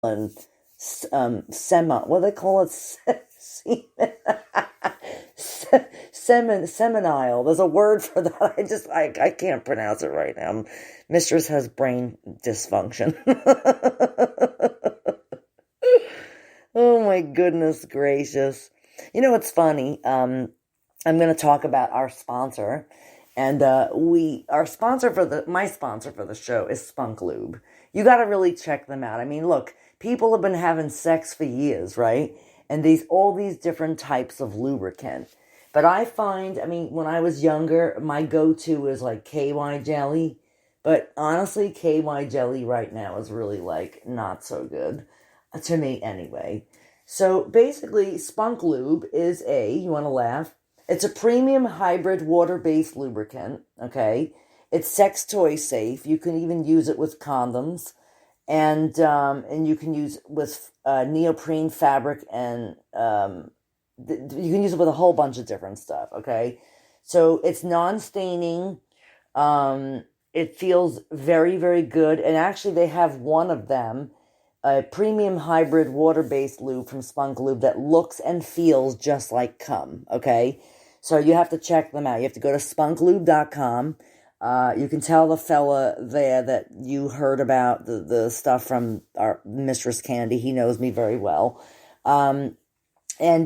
and what do they call it? Seminile. There's a word for that. I can't pronounce it right now. Mistress has brain dysfunction. Oh my goodness gracious. You know, it's funny. I'm going to talk about our sponsor. And my sponsor for the show is Spunk Lube. You got to really check them out. I mean, look, people have been having sex for years, right? And all these different types of lubricant. But I find, I mean, when I was younger, my go-to is like KY jelly. But honestly, KY jelly right now is really like not so good. To me anyway. So basically, Spunk Lube is you want to laugh? It's a premium hybrid water-based lubricant, okay? It's sex toy safe. You can even use it with condoms. And you can use it with neoprene fabric, and you can use it with a whole bunch of different stuff, okay? So it's non-staining. It feels very, very good. And actually, they have one of them, a premium hybrid water-based lube from Spunk Lube that looks and feels just like cum, okay? So you have to check them out. You have to go to spunklube.com. You can tell the fella there that you heard about the stuff from our Mistress Candy. He knows me very well. And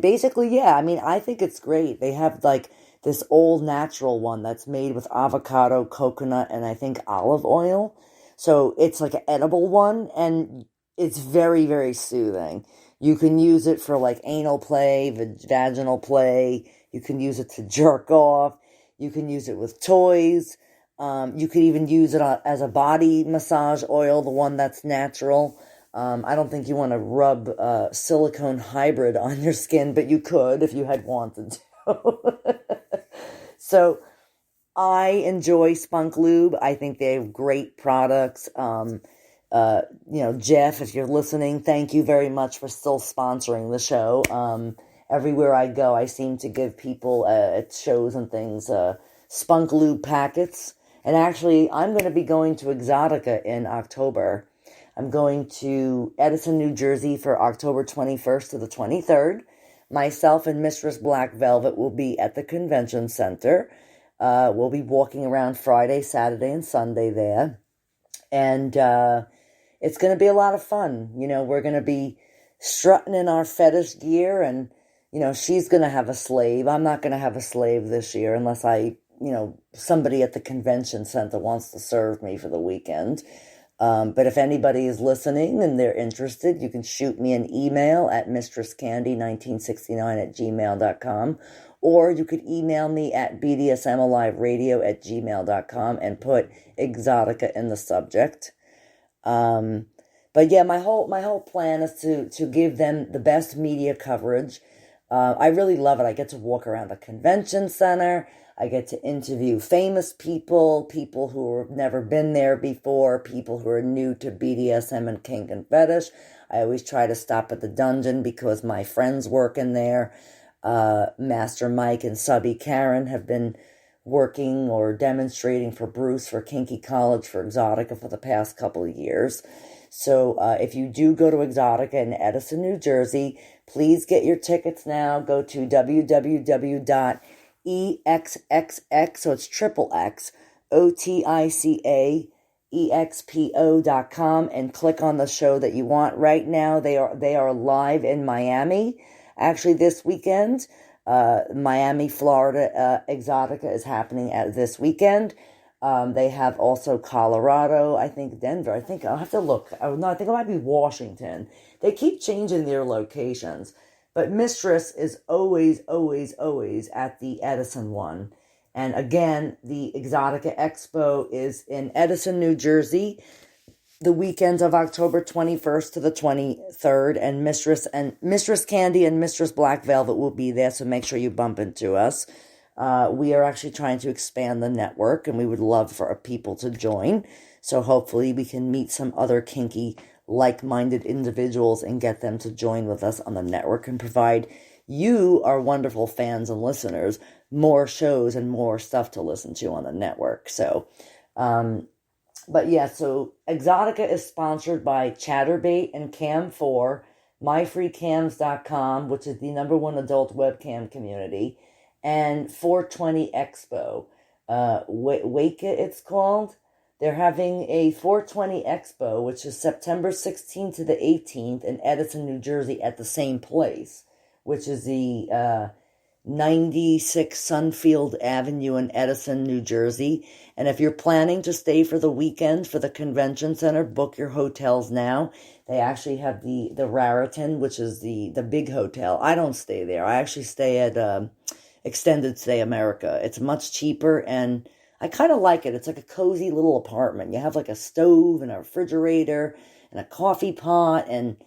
basically, yeah, I mean, I think it's great. They have like this old natural one that's made with avocado, coconut, and I think olive oil. So it's like an edible one, and it's very, very soothing. You can use it for like anal play, vaginal play. You can use it to jerk off. You can use it with toys. You could even use it as a body massage oil, the one that's natural. I don't think you want to rub silicone hybrid on your skin, but you could if you had wanted to. So I enjoy Spunk Lube. I think they have great products. Jeff, if you're listening, thank you very much for still sponsoring the show. Everywhere I go, I seem to give people at shows and things Spunk Lube packets. And actually, I'm going to be going to Exotica in October. I'm going to Edison, New Jersey for October 21st to the 23rd. Myself and Mistress Black Velvet will be at the convention center. We'll be walking around Friday, Saturday, and Sunday there. And it's going to be a lot of fun. You know, we're going to be strutting in our fetish gear, and, you know, she's going to have a slave. I'm not going to have a slave this year unless somebody at the convention center wants to serve me for the weekend. But if anybody is listening and they're interested, you can shoot me an email at MistressCandy1969@gmail.com, or you could email me at bdsmaliveradio@gmail.com and put Exotica in the subject. But yeah, my whole plan is to give them the best media coverage. I really love it. I get to walk around the convention center. I get to interview famous people who have never been there before, people who are new to BDSM and kink and fetish. I always try to stop at the dungeon because my friends work in there. Master Mike and Subby Karen have been working or demonstrating for Bruce for Kinky College for Exotica for the past couple of years. So if you do go to Exotica in Edison, New Jersey, please get your tickets now. Go to www.exxx, so it's triple X, OTICAEXPO.com, and click on the show that you want. Right now, they are live in Miami. Actually, this weekend, Miami, Florida, Exotica is happening this weekend. They have also Colorado, I think Denver. I think I'll have to look. No, I think it might be Washington. They keep changing their locations. But Mistress is always, always, always at the Edison one. And again, the Exotica Expo is in Edison, New Jersey, the weekends of October 21st to the 23rd. And Mistress Candy and Mistress Black Velvet will be there, so make sure you bump into us. We are actually trying to expand the network, and we would love for people to join. So hopefully we can meet some other kinky, like-minded individuals and get them to join with us on the network and provide you, our wonderful fans and listeners, more shows and more stuff to listen to on the network. So But yeah, so Exotica is sponsored by Chatterbait and Cam4, myfreecams.com, which is the #1 adult webcam community, and 420 Expo. Wake It, it's called. They're having a 420 Expo, which is September 16th to the 18th in Edison, New Jersey, at the same place, which is the 96 Sunfield Avenue in Edison, New Jersey. And if you're planning to stay for the weekend for the convention center, book your hotels now. They actually have the Raritan, which is the big hotel. I don't stay there. I actually stay at Extended Stay America. It's much cheaper, and I kind of like it. It's like a cozy little apartment. You have like a stove and a refrigerator and a coffee pot, and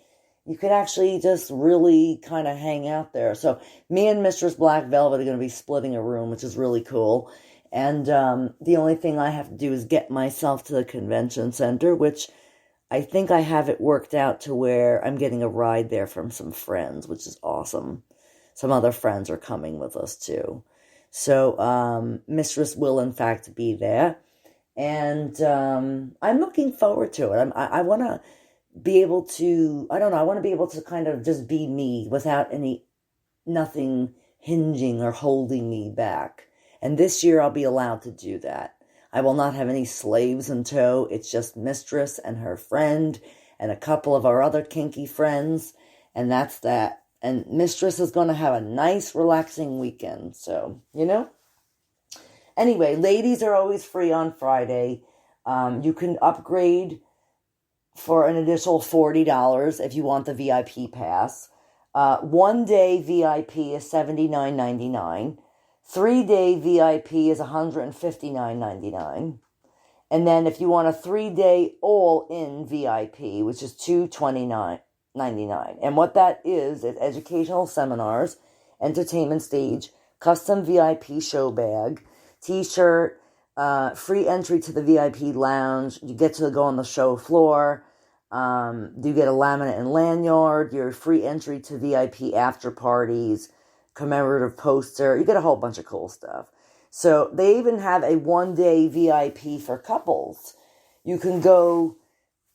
you could actually just really kind of hang out there. So me and Mistress Black Velvet are going to be splitting a room, which is really cool. And the only thing I have to do is get myself to the convention center, which I think I have it worked out to where I'm getting a ride there from some friends, which is awesome. Some other friends are coming with us too. So Mistress will in fact be there. And I'm looking forward to it. I want to be able to, I don't know, I want to be able to kind of just be me without nothing hinging or holding me back. And this year I'll be allowed to do that. I will not have any slaves in tow. It's just Mistress and her friend and a couple of our other kinky friends. And that's that. And Mistress is going to have a nice, relaxing weekend. So, Anyway, ladies are always free on Friday. You can upgrade for an additional $40 if you want the VIP pass. 1 day VIP is $79.99. 3-day VIP is $159.99. And then if you want a 3-day all-in VIP, which is $229.99. And what that is educational seminars, entertainment stage, custom VIP show bag, t-shirt, free entry to the VIP lounge. You get to go on the show floor. You get a laminate and lanyard, your free entry to VIP after parties, commemorative poster. You get a whole bunch of cool stuff. So they even have a 1-day VIP for couples. You can go,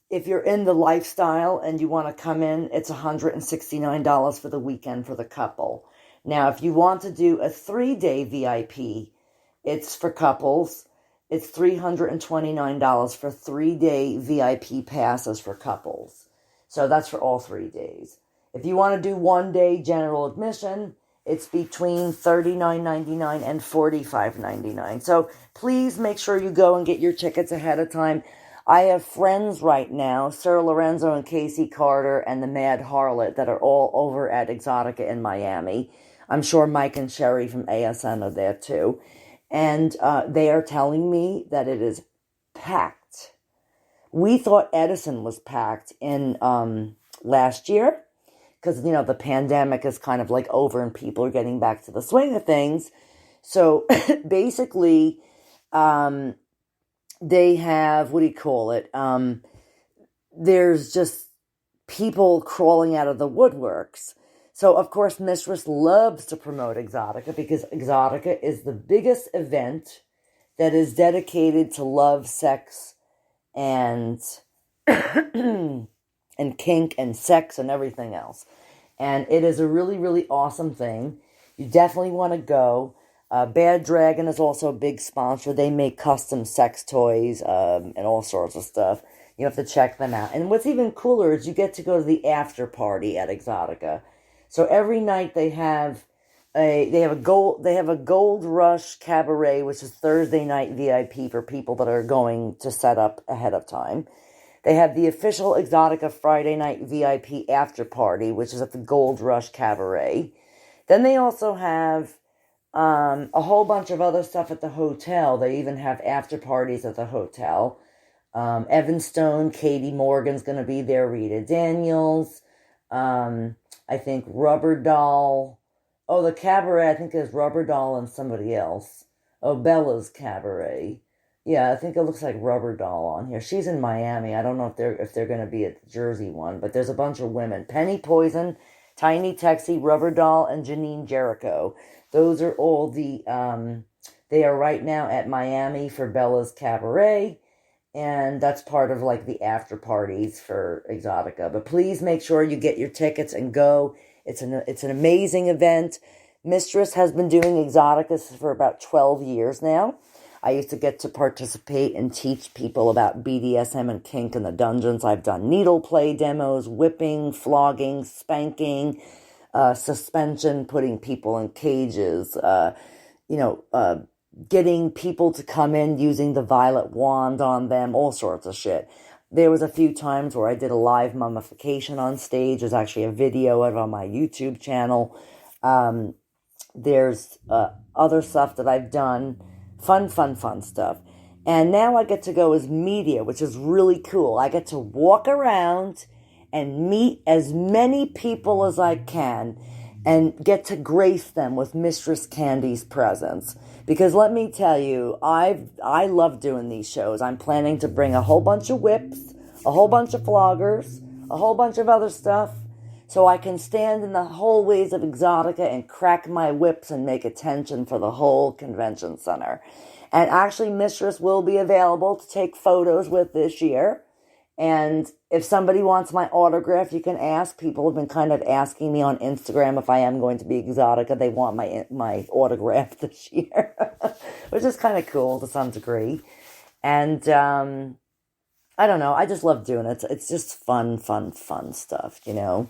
if you're in the lifestyle and you want to come in, it's $169 for the weekend for the couple. Now, if you want to do a 3-day VIP, it's for couples. It's $329 for 3-day VIP passes for couples. So that's for all 3 days. If you want to do 1 day general admission, it's between $39.99 and $45.99. So please make sure you go and get your tickets ahead of time. I have friends right now, Sir Lorenzo and Casey Carter and the Mad Harlot, that are all over at Exotica in Miami. I'm sure Mike and Sherry from ASN are there too. And they are telling me that it is packed. We thought Edison was packed in last year because, the pandemic is kind of like over and people are getting back to the swing of things. So basically, they have, there's just people crawling out of the woodworks. So, of course, Mistress loves to promote Exotica because Exotica is the biggest event that is dedicated to love, sex, and and kink and sex and everything else. And it is a really, really awesome thing. You definitely want to go. Bad Dragon is also a big sponsor. They make custom sex toys and all sorts of stuff. You have to check them out. And what's even cooler is you get to go to the after party at Exotica. So every night they have a Gold Rush Cabaret, which is Thursday night VIP for people that are going to set up ahead of time. They have the official Exotica Friday night VIP after party, which is at the Gold Rush Cabaret. Then they also have a whole bunch of other stuff at the hotel. They even have after parties at the hotel. Evan Stone, Katie Morgan's going to be there, Rita Daniels, I think Rubber Doll. Oh, the cabaret, I think there's Rubber Doll and somebody else. Oh, Bella's Cabaret. Yeah, I think it looks like Rubber Doll on here. She's in Miami. I don't know if they're going to be at the Jersey one, but there's a bunch of women. Penny Poison, Tiny Texie, Rubber Doll, and Janine Jericho. Those are all they are right now at Miami for Bella's Cabaret. and that's part of like the after parties for Exotica. But please make sure you get your tickets and go. It's an amazing event. Mistress has been doing Exoticas for about 12 years now. I used to get to participate and teach people about BDSM and kink in the dungeons. I've done needle play demos, whipping, flogging, spanking, suspension, putting people in cages, getting people to come in using the violet wand on them, all sorts of shit. There was a few times where I did a live mummification on stage. There's actually a video of it on my YouTube channel. There's other stuff that I've done. Fun stuff. And now I get to go as media, which is really cool. I get to walk around and meet as many people as I can and get to grace them with Mistress Candy's presence. Because let me tell you, I love doing these shows. I'm planning to bring a whole bunch of whips, a whole bunch of floggers, a whole bunch of other stuff, so I can stand in the hallways of Exotica and crack my whips and make attention for the whole convention center. And actually, Mistress will be available to take photos with this year. And if somebody wants my autograph, you can ask. People have been kind of asking me on Instagram if I am going to be Exotica. They want my autograph this year, which is kind of cool to some degree. And I don't know. I just love doing it. It's just fun stuff, you know.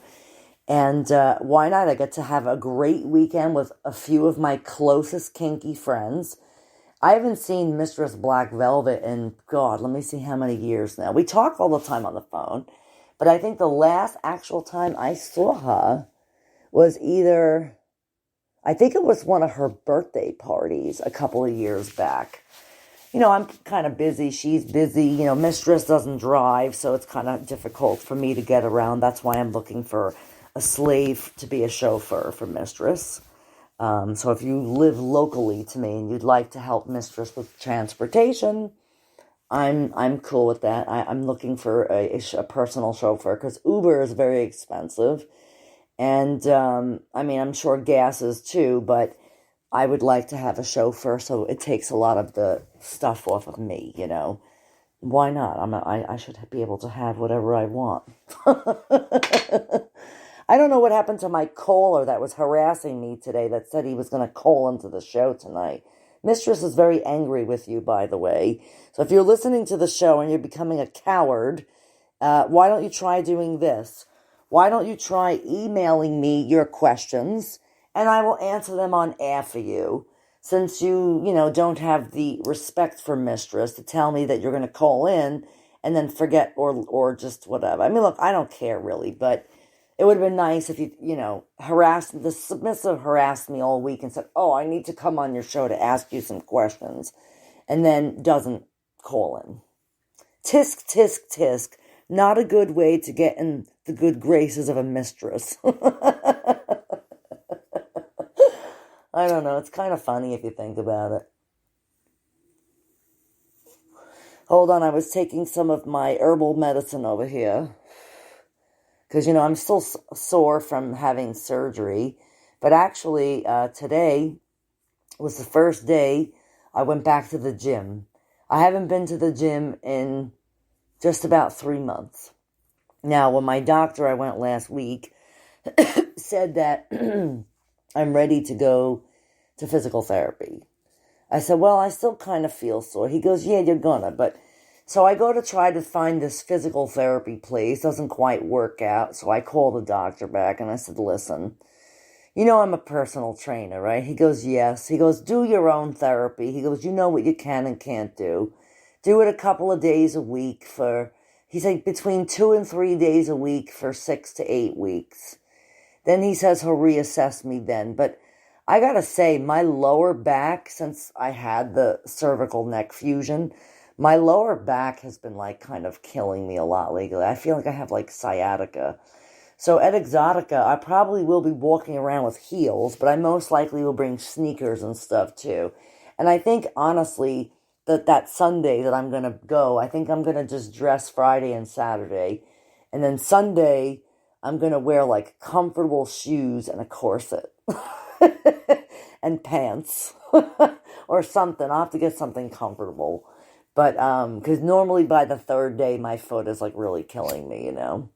And why not? I get to have a great weekend with a few of my closest kinky friends. I haven't seen Mistress Black Velvet in, God, let me see how many years now. We talk all the time on the phone, but I think the last actual time I saw her was I think it was one of her birthday parties a couple of years back. You know, I'm kind of busy. She's busy. You know, Mistress doesn't drive, so it's kind of difficult for me to get around. That's why I'm looking for a slave to be a chauffeur for Mistress. So if you live locally to me and you'd like to help Mistress with transportation, I'm cool with that. I'm looking for a personal chauffeur because Uber is very expensive. And, I'm sure gas is too, but I would like to have a chauffeur so it takes a lot of the stuff off of me, you know. Why not? I should be able to have whatever I want. I don't know what happened to my caller that was harassing me today that said he was going to call into the show tonight. Mistress is very angry with you, by the way. So if you're listening to the show and you're becoming a coward, why don't you try doing this? Why don't you try emailing me your questions and I will answer them on air for you, since you don't have the respect for Mistress to tell me that you're going to call in and then forget or just whatever. I mean, look, I don't care really, but it would have been nice if the submissive harassed me all week and said, oh, I need to come on your show to ask you some questions, and then doesn't call in. Tisk, tisk, tisk. Not a good way to get in the good graces of a mistress. I don't know. It's kind of funny if you think about it. Hold on. I was taking some of my herbal medicine over here. Because, I'm still sore from having surgery. But actually, today was the first day I went back to the gym. I haven't been to the gym in just about 3 months. Now, when my doctor, I went last week, said that I'm ready to go to physical therapy. I said, well, I still kind of feel sore. He goes, yeah, you're gonna. But so I go to try to find this physical therapy place. Doesn't quite work out. So I call the doctor back and I said, listen, I'm a personal trainer, right? He goes, yes. He goes, do your own therapy. He goes, you know what you can and can't do. Do it a couple of days a week he said between 2 and 3 days a week for 6 to 8 weeks. Then he says he'll reassess me then. But I gotta say, my lower back, since I had the cervical neck fusion, my lower back has been kind of killing me a lot lately. I feel like I have sciatica. So at Exotica, I probably will be walking around with heels, but I most likely will bring sneakers and stuff too. And I think, honestly, that Sunday that I'm going to go, I think I'm going to just dress Friday and Saturday. And then Sunday, I'm going to wear comfortable shoes and a corset. And pants. Or something. I'll have to get something comfortable. But because normally by the third day, my foot is like really killing me, you know.